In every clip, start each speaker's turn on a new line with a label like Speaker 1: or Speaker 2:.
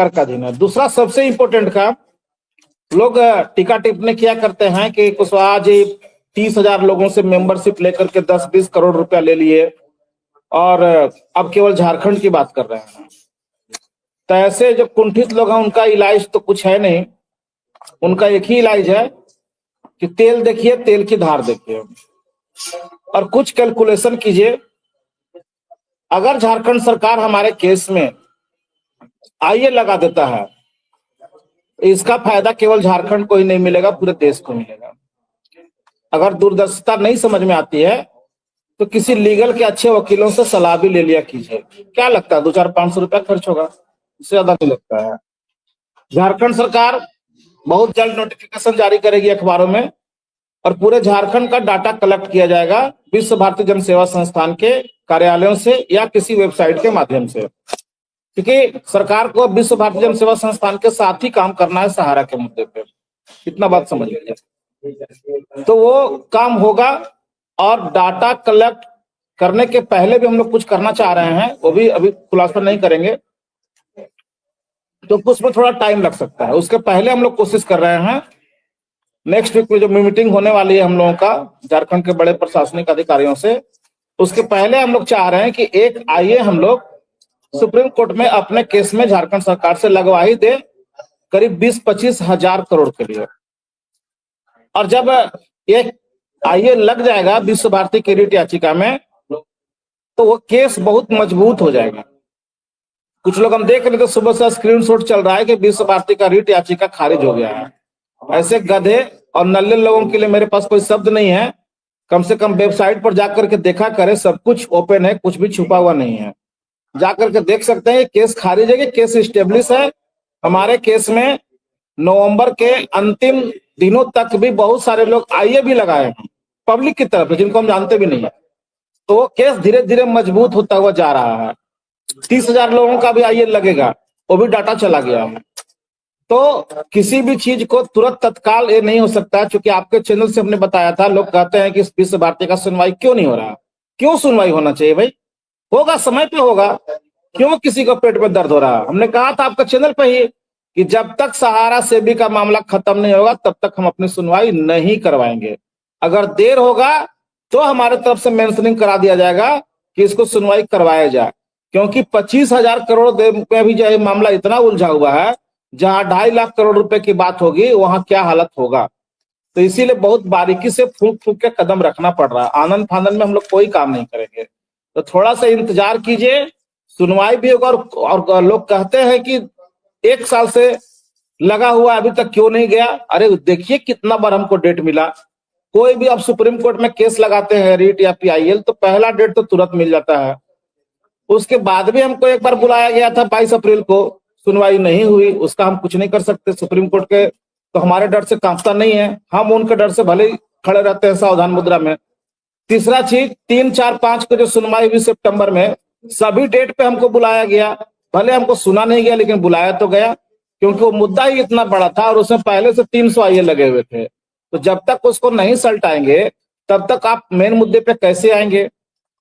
Speaker 1: का दिन है। दूसरा सबसे इंपॉर्टेंट काम, लोग टीका टिप्पणी किया करते हैं कि कुशवाहा जी 30,000 लोगों से मेंबरशिप लेकर के 10-20 करोड़ रुपया ले लिए और अब केवल झारखंड की बात कर रहे हैं। तो ऐसे जो कुंठित लोग हैं उनका इलाज तो कुछ है नहीं, उनका एक ही इलाज है कि तेल देखिए, तेल की धार देखिए और कुछ कैलकुलेशन कीजिए। अगर झारखंड सरकार हमारे केस में आईए लगा देता है, इसका फायदा केवल झारखंड को ही नहीं मिलेगा, पूरे देश को मिलेगा। अगर दूरदर्शिता नहीं समझ में आती है तो किसी लीगल के अच्छे वकीलों से सलाह भी ले लिया कीजिए। क्या लगता है 200-500 रुपया खर्च होगा, इससे ज्यादा नहीं लगता है। झारखंड सरकार बहुत जल्द नोटिफिकेशन जारी करेगी अखबारों में और पूरे झारखंड का डाटा कलेक्ट किया जाएगा विश्व भारती जन सेवा संस्थान के कार्यालयों से या किसी वेबसाइट के माध्यम से, क्योंकि सरकार को विश्व भारती जन सेवा संस्थान के साथ ही काम करना है सहारा के मुद्दे पे। इतना बात समझ लीजिए। तो वो काम होगा और डाटा कलेक्ट करने के पहले भी हम लोग कुछ करना चाह रहे हैं, वो भी अभी खुलासा नहीं करेंगे, तो उसमें थोड़ा टाइम लग सकता है। उसके पहले हम लोग कोशिश कर रहे हैं, नेक्स्ट वीक में जो मीटिंग होने वाली है हम लोगों का झारखंड के बड़े प्रशासनिक अधिकारियों से, उसके पहले हम लोग चाह रहे हैं कि एक आइए हम लोग सुप्रीम कोर्ट में अपने केस में झारखंड सरकार से लगवा ही दे करीब 20-25 हजार करोड़ के लिए। और जब एक आईए लग जाएगा विश्व भारती की रिट याचिका में, तो वो केस बहुत मजबूत हो जाएगा। कुछ लोग हम देख रहे थे सुबह से स्क्रीनशॉट चल रहा है कि विश्व भारती का रिट याचिका खारिज हो गया है। ऐसे गधे और नल्ले लोगों के लिए मेरे पास कोई शब्द नहीं है। कम से कम वेबसाइट पर जाकर के देखा करे, सब कुछ ओपन है, कुछ भी छुपा हुआ नहीं है। जाकर के देख सकते हैं केस खारिज है, केस स्टेब्लिश है। हमारे केस में नवंबर के अंतिम दिनों तक भी बहुत सारे लोग आईए भी लगाए हैं पब्लिक की तरफ, जिनको हम जानते भी नहीं है। तो वो केस धीरे धीरे मजबूत होता हुआ जा रहा है। 30,000 लोगों का भी आईए लगेगा, वो भी डाटा चला गया है। तो किसी भी चीज को तुरंत तत्काल ये नहीं हो सकता, क्योंकि आपके चैनल से हमने बताया था, लोग कहते हैं कि विश्व भारती का सुनवाई क्यों नहीं हो रहा। क्यों सुनवाई होना चाहिए भाई, होगा, समय पे होगा। क्यों किसी को पेट में दर्द हो रहा। हमने कहा था आपका चैनल पे ही कि जब तक सहारा सेबी का मामला खत्म नहीं होगा तब तक हम अपनी सुनवाई नहीं करवाएंगे। अगर देर होगा तो हमारे तरफ से मेंशनिंग करा दिया जाएगा कि इसको सुनवाई करवाया जाए, क्योंकि 25,000 करोड़ में भी जो मामला इतना उलझा हुआ है, जहां 2.5 लाख करोड़ रुपए की बात होगी वहां क्या हालत होगा। तो इसीलिए बहुत बारीकी से फूंक फूंक के कदम रखना पड़ रहा है। आनंद फानंद में हम लोग कोई काम नहीं करेंगे। तो थोड़ा सा इंतजार कीजिए, सुनवाई भी होगा। और लोग कहते हैं कि 1 साल से लगा हुआ अभी तक क्यों नहीं गया। अरे देखिए कितना बार हमको डेट मिला। कोई भी अब सुप्रीम कोर्ट में केस लगाते हैं रीट या पीआईएल, तो पहला डेट तो तुरंत मिल जाता है। उसके बाद भी हमको एक बार बुलाया गया था 22 अप्रैल को, सुनवाई नहीं हुई। उसका हम कुछ नहीं कर सकते। सुप्रीम कोर्ट के तो हमारे डर से कांपता नहीं है, हम उनके डर से भले ही खड़े रहते हैं सावधान मुद्रा में। तीसरा चीज, 3, 4, 5 को जो सुनवाई हुई सितंबर में, सभी डेट पे हमको बुलाया गया। भले हमको सुना नहीं गया लेकिन बुलाया तो गया, क्योंकि वो मुद्दा ही इतना बड़ा था और उसमें पहले से 300 आईए लगे हुए थे। तो जब तक उसको नहीं सलटाएंगे तब तक आप मेन मुद्दे पे कैसे आएंगे।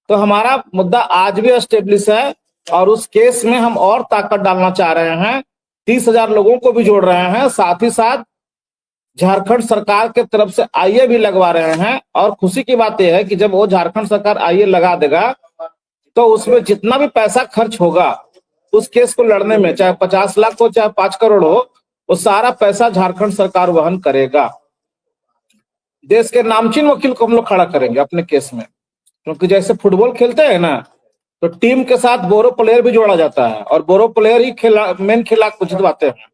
Speaker 1: तो हमारा मुद्दा आज भी एस्टेब्लिश है और उस केस में हम और ताकत डालना चाह रहे हैं। 30,000 लोगों को भी जोड़ रहे हैं, साथ ही साथ झारखंड सरकार के तरफ से आईए भी लगवा रहे हैं। और खुशी की बात यह है कि जब वो झारखंड सरकार आईए लगा देगा तो उसमें जितना भी पैसा खर्च होगा उस केस को लड़ने में, चाहे 50 लाख हो चाहे 5 करोड़ हो, वो सारा पैसा झारखंड सरकार वहन करेगा। देश के नामचीन वकील को हम लोग खड़ा करेंगे अपने केस में, क्योंकि जैसे फुटबॉल खेलते हैं ना, तो टीम के साथ बोरो प्लेयर भी जोड़ा जाता है और बोरो प्लेयर ही मेन खिला जितवाते हैं।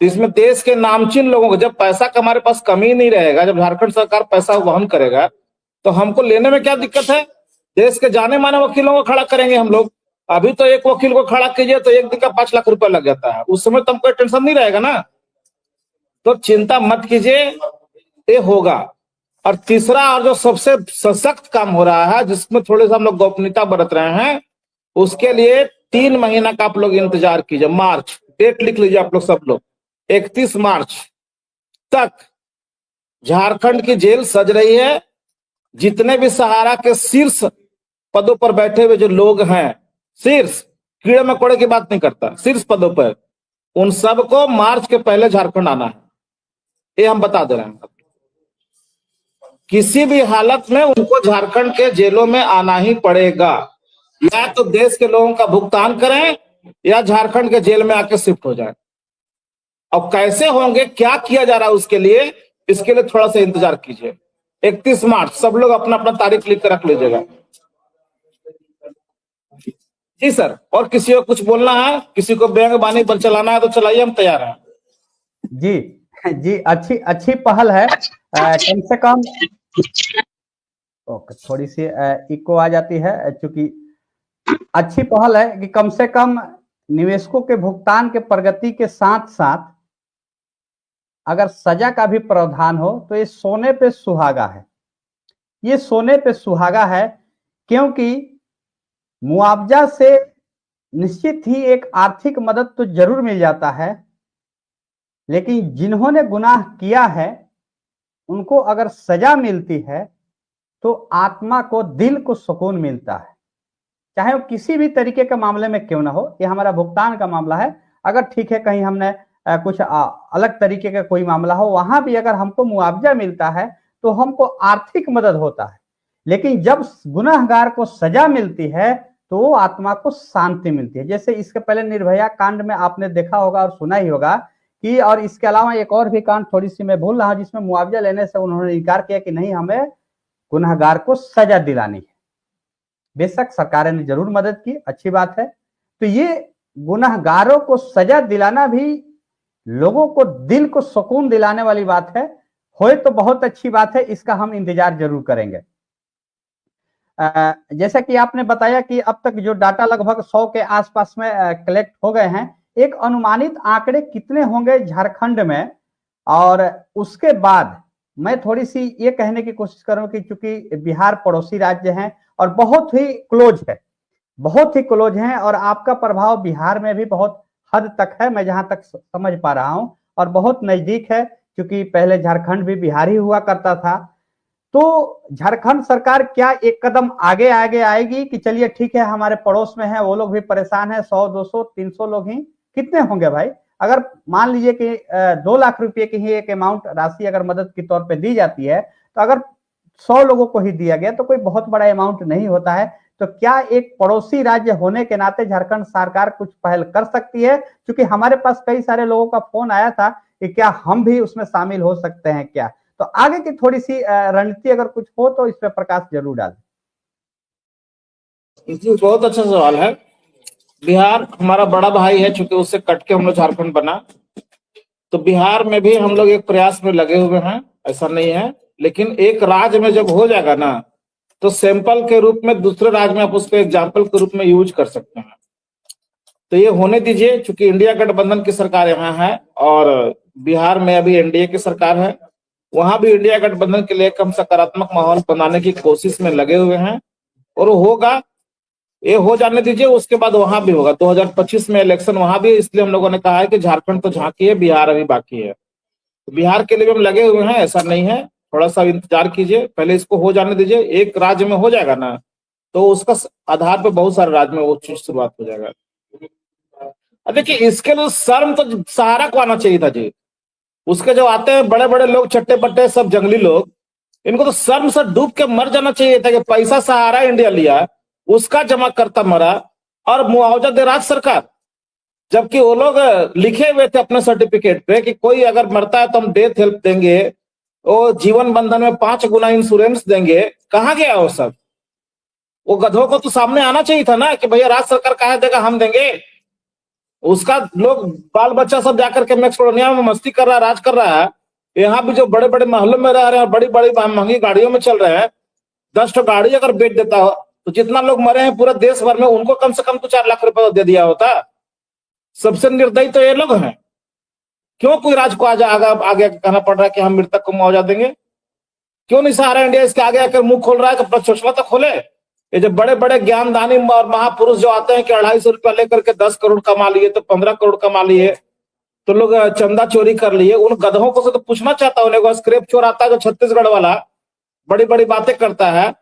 Speaker 1: तो इसमें देश के नामचीन लोगों को, जब पैसा का हमारे पास कमी नहीं रहेगा, जब झारखंड सरकार पैसा वहन करेगा, तो हमको लेने में क्या दिक्कत है। देश के जाने माने वकीलों को खड़ा करेंगे हम लोग। अभी तो एक वकील को खड़ा कीजिए तो एक दिन का 5 लाख रुपया लग जाता है, उस समय तो हमको टेंशन नहीं रहेगा ना। तो चिंता मत कीजिए, ये होगा। और तीसरा और जो सबसे सशक्त काम हो रहा है, जिसमें थोड़े से हम लोग गोपनीयता बरत रहे हैं, उसके लिए 3 महीना का आप लोग इंतजार कीजिए। मार्च, डेट लिख लीजिए आप लोग सब लोग, 31 मार्च तक झारखंड की जेल सज रही है। जितने भी सहारा के शीर्ष पदों पर बैठे हुए जो लोग हैं, शीर्ष, कीड़े मकोड़े की बात नहीं करता, शीर्ष पदों पर, उन सबको मार्च के पहले झारखंड आना है, ये हम बता दे रहे हैं। किसी भी हालत में उनको झारखंड के जेलों में आना ही पड़ेगा, या तो देश के लोगों का भुगतान करें या झारखंड के जेल में आके शिफ्ट हो जाए। अब कैसे होंगे, क्या किया जा रहा है उसके लिए, इसके लिए थोड़ा सा इंतजार कीजिए। 31 मार्च सब लोग अपना अपना तारीख लिख कर रख लीजिएगा। जी सर, और किसी को कुछ बोलना है, किसी को बैंक बानी पर चलाना है तो चलाइए, हम तैयार हैं।
Speaker 2: जी जी, अच्छी पहल है। कम से कम ओके, थोड़ी सी इको आ जाती है, क्योंकि अच्छी पहल है कि कम से कम निवेशकों के भुगतान के प्रगति के साथ साथ अगर सजा का भी प्रावधान हो तो ये सोने पे सुहागा है, ये सोने पे सुहागा है, क्योंकि मुआवजा से निश्चित ही एक आर्थिक मदद तो जरूर मिल जाता है, लेकिन जिन्होंने गुनाह किया है उनको अगर सजा मिलती है तो आत्मा को, दिल को सुकून मिलता है, चाहे वो किसी भी तरीके के मामले में क्यों ना हो। ये हमारा भुगतान का मामला है, अगर ठीक है कहीं हमने कुछ अलग तरीके का कोई मामला हो, वहां भी अगर हमको मुआवजा मिलता है तो हमको आर्थिक मदद होता है। लेकिन जब गुनाहगार को सजा मिलती है तो वो आत्मा को शांति मिलती है। जैसे इसके पहले निर्भया कांड में आपने देखा होगा और सुना ही होगा कि, और इसके अलावा एक और भी कांड थोड़ी सी मैं भूल रहा हूं, जिसमें मुआवजा लेने से उन्होंने इनकार किया कि नहीं, हमें गुनाहगार को सजा दिलानी है। बेशक सरकार ने जरूर मदद की, अच्छी बात है। तो ये गुनाहगारों को सजा दिलाना भी लोगों को, दिल को सुकून दिलाने वाली बात है, होए तो बहुत अच्छी बात है, इसका हम इंतजार जरूर करेंगे। जैसा कि आपने बताया कि अब तक जो डाटा लगभग 100 के आसपास में कलेक्ट हो गए हैं, एक अनुमानित आंकड़े कितने होंगे झारखंड में? और उसके बाद मैं थोड़ी सी ये कहने की कोशिश करूं कि चूंकि बिहार पड़ोसी राज्य है और बहुत ही क्लोज है, बहुत ही क्लोज है, और आपका प्रभाव बिहार में भी बहुत हद तक है, मैं जहां तक समझ पा रहा हूं, और बहुत नजदीक है, क्योंकि पहले झारखंड भी बिहार ही हुआ करता था। तो झारखंड सरकार क्या एक कदम आगे आगे आएगी कि चलिए ठीक है, हमारे पड़ोस में है, वो लोग भी परेशान है, 100 200 300 लोग ही कितने होंगे भाई? अगर मान लीजिए कि 2 लाख रुपए की ही एक अमाउंट राशि अगर मदद के तौर पे दी जाती है, तो अगर 100 लोगों को ही दिया गया तो कोई बहुत बड़ा अमाउंट नहीं होता है। तो क्या एक पड़ोसी राज्य होने के नाते झारखंड सरकार कुछ पहल कर सकती है? क्योंकि हमारे पास कई सारे लोगों का फोन आया था कि क्या हम भी उसमें शामिल हो सकते हैं क्या? तो आगे की थोड़ी सी रणनीति अगर कुछ हो तो इस पर प्रकाश जरूर डालें।
Speaker 1: बहुत अच्छा सवाल है। बिहार हमारा बड़ा भाई है, चूंकि उससे कट के हम लोग झारखंड बना, तो बिहार में भी हम लोग एक प्रयास में लगे हुए हैं, ऐसा नहीं है। लेकिन एक राज्य में जब हो जाएगा ना, तो सैंपल के रूप में दूसरे राज्य में आप उसको एग्जाम्पल के रूप में यूज कर सकते हैं। तो ये होने दीजिए, चूंकि इंडिया गठबंधन की सरकार यहाँ है और बिहार में अभी एनडीए की सरकार है, वहां भी इंडिया गठबंधन के लिए कम सकारात्मक माहौल बनाने की कोशिश में लगे हुए हैं, और वो होगा, ये हो जाने दीजिए, उसके बाद वहां भी होगा। 2025 में इलेक्शन वहां भी, इसलिए हम लोगों ने कहा है कि झारखंड तो झांकी है, बिहार अभी बाकी है। तो बिहार के लिए भी हम लगे हुए हैं, ऐसा नहीं है, थोड़ा सा इंतजार कीजिए, पहले इसको हो जाने दीजिए। एक राज्य में हो जाएगा ना, तो उसका आधार पर बहुत सारे राज्य में वो चीज शुरुआत हो जाएगा। देखिए, इसके लिए शर्म तो सहारा को आना चाहिए था जी। उसके जो आते हैं बड़े बड़े लोग, चट्टे बट्टे सब जंगली लोग, इनको तो शर्म से डूब के मर जाना चाहिए था कि पैसा सहारा इंडिया लिया, उसका जमा करता मरा, और मुआवजा दे राज्य सरकार। जबकि वो लोग लिखे हुए थे अपने सर्टिफिकेट पे कि कोई अगर मरता है तो हम डेथ हेल्प देंगे, वो जीवन बंधन में 5 गुना इंश्योरेंस देंगे। कहाँ गया वो सब? वो गधों को तो सामने आना चाहिए था ना कि भैया राज्य सरकार कहा देगा, हम देंगे। उसका लोग बाल बच्चा सब जाकर के मैक्स कॉलोनिया में मस्ती कर रहा है, राज कर रहा है। यहाँ भी जो बड़े बड़े महलों में रह रहे हैं, बड़ी बड़ी महंगी गाड़ियों में चल रहे हैं, 10 तो गाड़ी अगर बेच देता हो तो जितना लोग मरे हैं पूरे देश भर में, उनको कम से कम तो 4 लाख रुपए दे दिया होता। सबसे निर्दयी तो ये लोग हैं। क्यों कोई राज को आगे कहना पड़ रहा है कि हम मृतक को मुआवजा देंगे? क्यों नहीं सहारा इंडिया इसके आगे आकर मुंह खोल रहा है? तो अपना चोचला तो खोले। ये जो बड़े बड़े ज्ञानदानी और महापुरुष जो आते हैं कि 250 रुपया लेकर के 10 करोड़ कमा लिए, तो 15 करोड़ कमा लिए, तो लोग चंदा चोरी कर लिए। उन गधों को से तो पूछना चाहता हूँ, स्क्रैप चोर आता है जो छत्तीसगढ़ वाला, बड़ी बड़ी बातें करता है,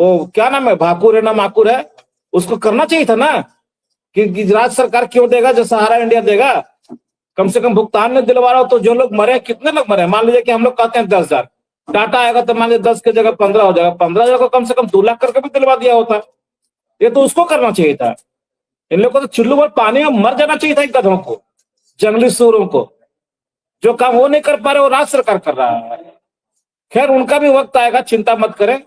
Speaker 1: वो क्या नाम है, भाकुर है ना माकुर है, उसको करना चाहिए था ना कि गुजरात सरकार क्यों देगा जो सहारा इंडिया देगा, कम से कम भुगतान नहीं दिलवा रहा हो। तो जो लोग मरे, कितने लोग मरे, मान लीजिए कि हम लोग कहते हैं 10,000, टाटा आएगा तो मान लीजिए 10 की जगह 15 हो जाएगा, 15,000 को कम से कम 2 लाख करके भी दिलवा दिया होता। ये तो उसको करना चाहिए था। इन लोगों को तो चुल्लू भर पानी में मर जाना चाहिए था, इन गधों को, जंगली सूरों को। जो काम वो नहीं कर पा रहे वो राज्य सरकार कर रहा है। खैर उनका भी वक्त आएगा, चिंता मत करें।